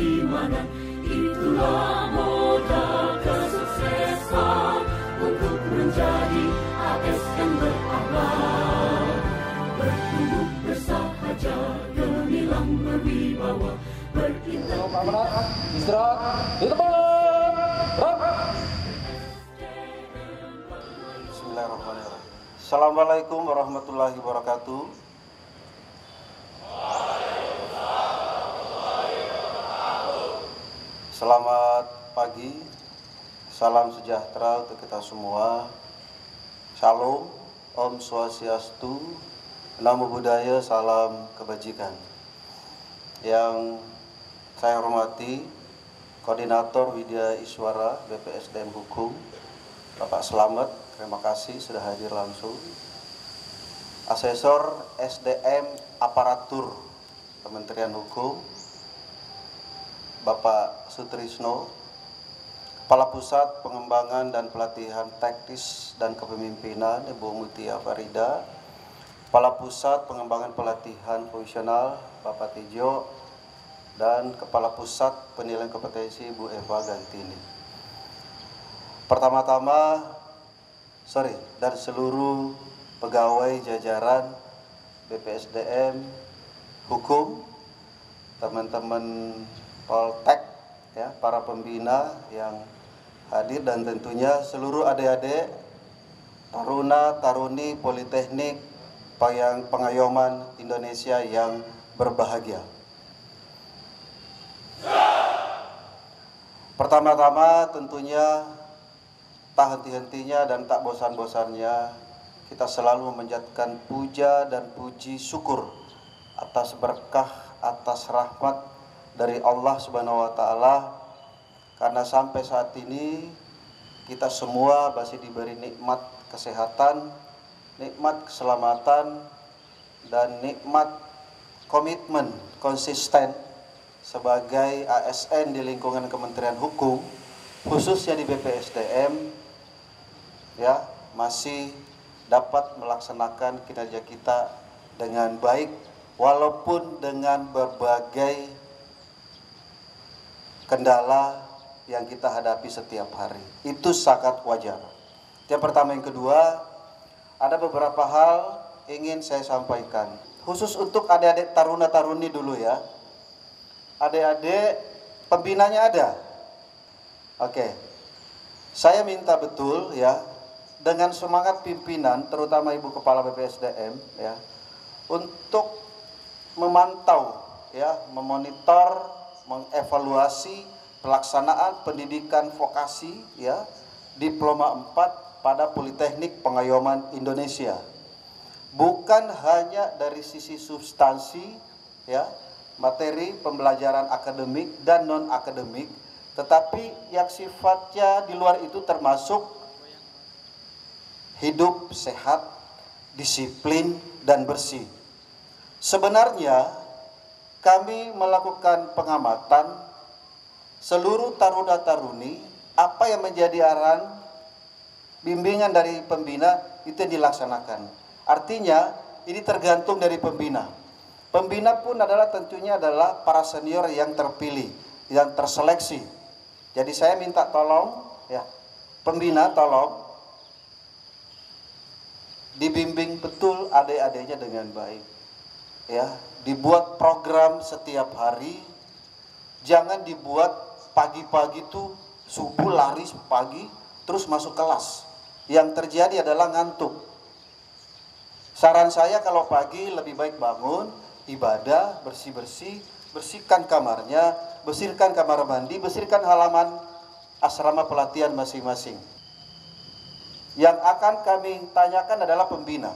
keimanan, itulah modal kesuksesan untuk menjadi ASN berakhlak, bertumbuh bersahaja, gemilang berwibawa, berintegritas. Istirahat di tempat. Bismillahirrahmanirrahim. Assalamualaikum warahmatullahi wabarakatuh. Selamat pagi, salam sejahtera untuk kita semua. Shalom, Om Swastiastu, Namo Buddhaya, salam kebajikan. Yang saya hormati Koordinator Widya Iswara BPSDM Hukum, Bapak Slamet, terima kasih sudah hadir langsung. Asesor SDM Aparatur Kementerian Hukum, Bapak Sutrisno, Kepala Pusat Pengembangan dan Pelatihan Teknis dan Kepemimpinan Ibu Mutia Farida, Kepala Pusat Pengembangan Pelatihan Profesional Bapak Tijo, dan Kepala Pusat Penilaian Kompetensi Ibu Eva Gantini. Pertama-tama, dan seluruh pegawai jajaran BPSDM Hukum, teman-teman Poltek, ya, para pembina yang hadir, dan tentunya seluruh adik-adik taruna taruni Politeknik Pengayoman Indonesia yang berbahagia. Pertama-tama tentunya tak henti-hentinya dan tak bosan-bosannya kita selalu memanjatkan puja dan puji syukur atas berkah, atas rahmat dari Allah Subhanahu wa Ta'ala, karena sampai saat ini kita semua masih diberi nikmat kesehatan, nikmat keselamatan, dan nikmat komitmen konsisten sebagai ASN di lingkungan Kementerian Hukum, khususnya di BPSDM, ya, masih dapat melaksanakan kinerja kita dengan baik walaupun dengan berbagai kendala yang kita hadapi setiap hari. Itu sangat wajar. Yang pertama. Yang kedua, ada beberapa hal ingin saya sampaikan, khusus untuk adik-adik taruna-taruni dulu ya. Adik-adik pembinanya ada? Oke. Saya minta betul ya, dengan semangat pimpinan, terutama Ibu Kepala BPSDM ya, untuk memantau ya, memonitor, mengevaluasi pelaksanaan pendidikan vokasi ya, Diploma 4 pada Politeknik Pengayoman Indonesia. Bukan hanya dari sisi substansi ya, materi pembelajaran akademik dan non akademik, tetapi yang sifatnya di luar itu termasuk hidup sehat, disiplin, dan bersih. Sebenarnya kami melakukan pengamatan seluruh taruna-taruni, apa yang menjadi arahan bimbingan dari pembina itu yang dilaksanakan. Artinya ini tergantung dari pembina. Pembina pun adalah tentunya adalah para senior yang terpilih, yang terseleksi. Jadi saya minta tolong ya, pembina tolong dibimbing betul adik-adiknya dengan baik. Ya, dibuat program setiap hari, jangan dibuat pagi-pagi tuh subuh lari pagi terus masuk kelas. Yang terjadi adalah ngantuk. Saran saya kalau pagi lebih baik bangun, ibadah, bersih-bersih, bersihkan kamarnya, bersihkan kamar mandi, bersihkan halaman asrama pelatihan masing-masing. Yang akan kami tanyakan adalah pembina.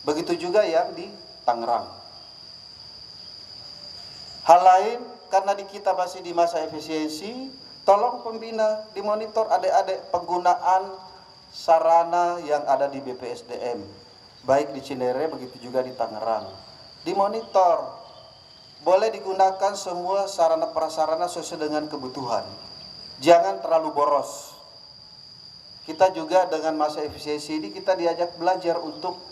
Begitu juga yang di Tangerang. Hal lain, karena di kita masih di masa efisiensi, tolong pembina dimonitor adik-adik penggunaan sarana yang ada di BPSDM, baik di Cinere begitu juga di Tangerang. Dimonitor, boleh digunakan semua sarana prasarana sesuai dengan kebutuhan. Jangan terlalu boros. Kita juga dengan masa efisiensi ini kita diajak belajar untuk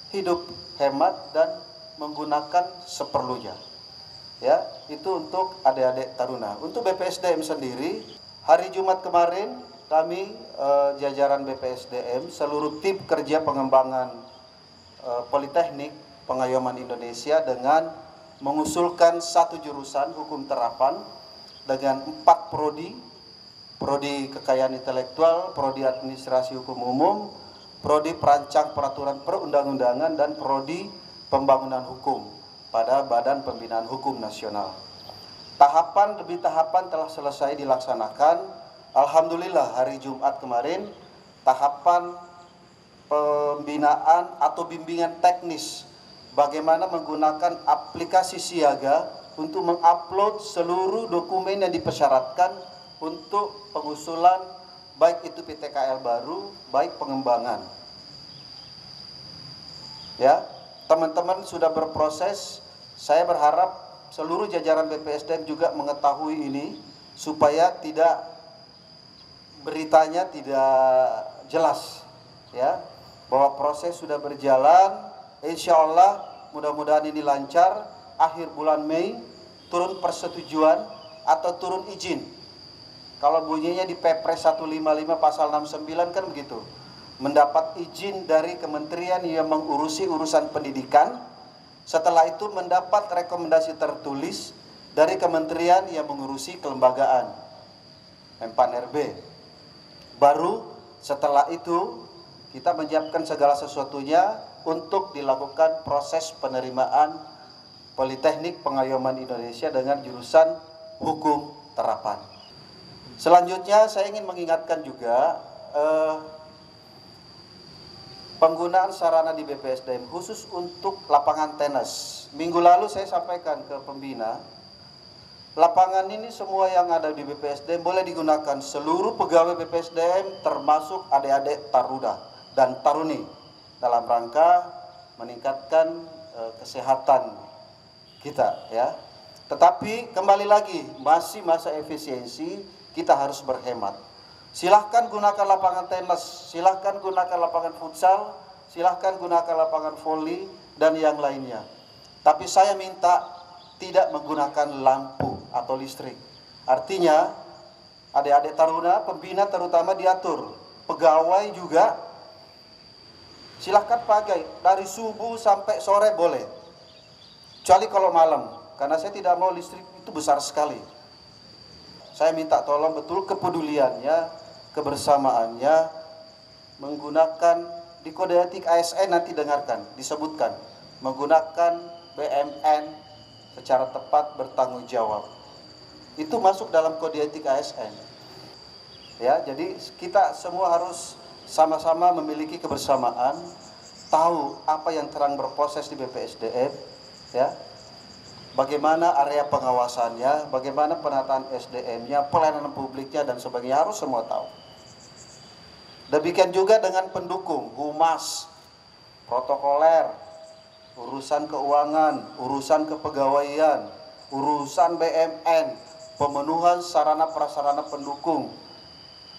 hidup hemat dan menggunakan seperlunya. Ya, itu untuk adik-adik taruna. Untuk BPSDM sendiri, hari Jumat kemarin kami jajaran BPSDM, seluruh tim kerja pengembangan Politeknik Pengayoman Indonesia dengan mengusulkan satu jurusan hukum terapan dengan 4 prodi, prodi kekayaan intelektual, prodi administrasi hukum umum, prodi perancang peraturan perundang-undangan, dan prodi pembangunan hukum pada Badan Pembinaan Hukum Nasional. Tahapan demi tahapan telah selesai dilaksanakan. Alhamdulillah hari Jumat kemarin tahapan pembinaan atau bimbingan teknis bagaimana menggunakan aplikasi siaga untuk mengupload seluruh dokumen yang dipersyaratkan untuk pengusulan baik itu PTKL baru, baik pengembangan. Ya, teman-teman sudah berproses. Saya berharap seluruh jajaran BPSDM juga mengetahui ini supaya beritanya tidak jelas, ya, bahwa proses sudah berjalan. Insya Allah mudah-mudahan ini lancar. Akhir bulan Mei turun persetujuan atau turun izin. Kalau bunyinya di Perpres 155 pasal 69 kan begitu. Mendapat izin dari kementerian yang mengurusi urusan pendidikan. Setelah itu mendapat rekomendasi tertulis dari kementerian yang mengurusi kelembagaan, Menpan RB. Baru setelah itu kita menyiapkan segala sesuatunya untuk dilakukan proses penerimaan Politeknik Pengayoman Indonesia dengan jurusan hukum terapan. Selanjutnya saya ingin mengingatkan juga penggunaan sarana di BPSDM khusus untuk lapangan tenis. Minggu lalu saya sampaikan ke pembina, lapangan ini semua yang ada di BPSDM boleh digunakan seluruh pegawai BPSDM termasuk adik-adik taruna dan taruni dalam rangka meningkatkan kesehatan kita, ya. Tetapi kembali lagi masih masa efisiensi, kita harus berhemat. Silahkan gunakan lapangan tenis, silahkan gunakan lapangan futsal, silahkan gunakan lapangan voli dan yang lainnya. Tapi saya minta tidak menggunakan lampu atau listrik. Artinya adik-adik taruna, pembina terutama diatur. Pegawai juga silahkan pakai dari subuh sampai sore boleh. Kecuali kalau malam, karena saya tidak mau listrik itu besar sekali. Saya minta tolong betul kepeduliannya, kebersamaannya, menggunakan di kode etik ASN nanti dengarkan, disebutkan menggunakan BMN secara tepat bertanggung jawab. Itu masuk dalam kode etik ASN. Ya, jadi kita semua harus sama-sama memiliki kebersamaan, tahu apa yang terang berproses di BPSDM, ya. Bagaimana area pengawasannya, bagaimana penataan SDM-nya, pelayanan publiknya dan sebagainya harus semua tahu. Demikian juga dengan pendukung, humas, protokoler, urusan keuangan, urusan kepegawaian, urusan BMN, pemenuhan sarana prasarana pendukung.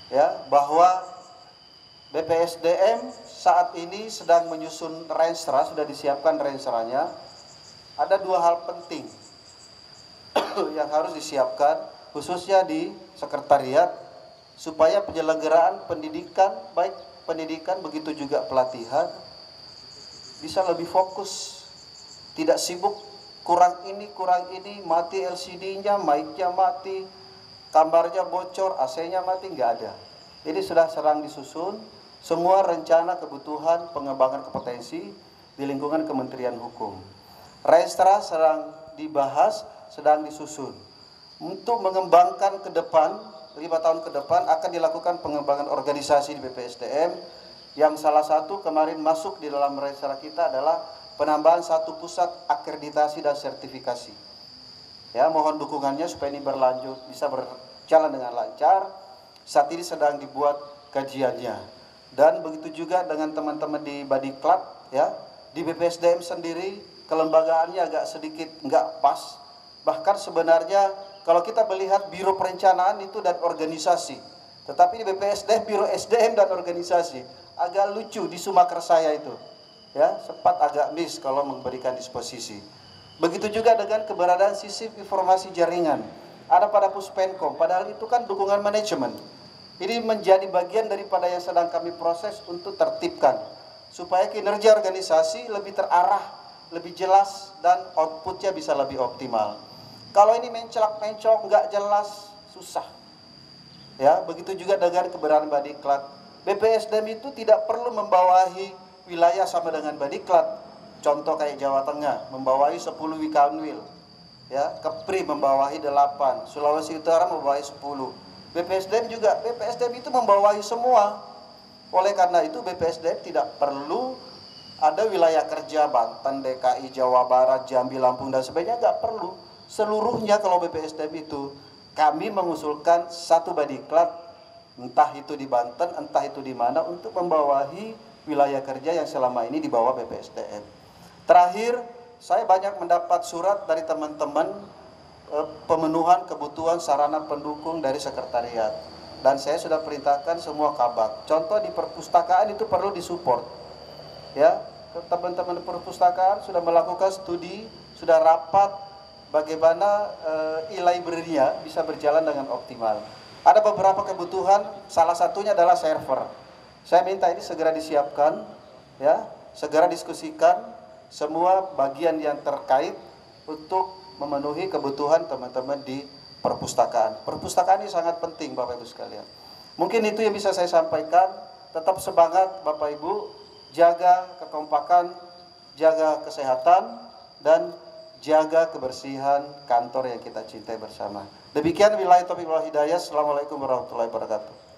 Ya, bahwa BPSDM saat ini sedang menyusun renstra, sudah disiapkan renstranya. Ada 2 hal penting yang harus disiapkan khususnya di sekretariat supaya penyelenggaraan pendidikan, baik pendidikan begitu juga pelatihan bisa lebih fokus, tidak sibuk kurang ini, mati LCD-nya, mic-nya mati, kamarnya bocor, AC-nya mati, nggak ada. Ini sudah sedang disusun semua rencana kebutuhan pengembangan kompetensi di lingkungan Kementerian Hukum. Renstra sedang dibahas, sedang disusun. Untuk mengembangkan ke depan, 5 tahun ke depan akan dilakukan pengembangan organisasi di BPSDM yang salah satu kemarin masuk di dalam renstra kita adalah penambahan 1 pusat akreditasi dan sertifikasi. Ya, mohon dukungannya supaya ini berlanjut, bisa berjalan dengan lancar. Saat ini sedang dibuat kajiannya. Dan begitu juga dengan teman-teman di Body Club, ya. Di BPSDM sendiri kelembagaannya agak sedikit nggak pas. Bahkan sebenarnya kalau kita melihat biro perencanaan itu dan organisasi, tetapi di BPSDM biro SDM dan organisasi agak lucu di Sumaker saya itu, ya, sempat agak miss kalau memberikan disposisi. Begitu juga dengan keberadaan sistem informasi jaringan. Ada pada Puspenkom, padahal itu kan dukungan manajemen. Ini menjadi bagian daripada yang sedang kami proses untuk tertibkan, supaya kinerja organisasi lebih terarah, lebih jelas, dan outputnya bisa lebih optimal. Kalau ini mencelak-mencok, nggak jelas, susah. Ya, begitu juga dengan keberadaan Badiklat. BPSDM itu tidak perlu membawahi wilayah sama dengan Badiklat. Contoh kayak Jawa Tengah, membawahi 10 Wikanwil. Ya, Kepri membawahi 8, Sulawesi Utara membawahi 10. BPSDM juga, BPSDM itu membawahi semua. Oleh karena itu BPSDM tidak perlu ada wilayah kerja Banten, DKI, Jawa Barat, Jambi, Lampung, dan sebagainya, nggak perlu. Seluruhnya kalau BPSDM itu, kami mengusulkan satu Badiklat, entah itu di Banten, entah itu di mana, untuk membawahi wilayah kerja yang selama ini di bawah BPSDM. Terakhir, saya banyak mendapat surat dari teman-teman pemenuhan kebutuhan sarana pendukung dari sekretariat. Dan saya sudah perintahkan semua kabak. Contoh di perpustakaan itu perlu disupport. Ya, teman-teman perpustakaan sudah melakukan studi, sudah rapat bagaimana e-library-nya bisa berjalan dengan optimal. Ada beberapa kebutuhan, salah satunya adalah server. Saya minta ini segera disiapkan, ya, segera diskusikan semua bagian yang terkait untuk memenuhi kebutuhan teman-teman di perpustakaan. Perpustakaan ini sangat penting Bapak Ibu sekalian. Mungkin itu yang bisa saya sampaikan. Tetap semangat Bapak Ibu, jaga kekompakan, jaga kesehatan, dan jaga kebersihan kantor yang kita cintai bersama. Demikian wilayah taufiq wal hidayah. Assalamualaikum warahmatullahi wabarakatuh.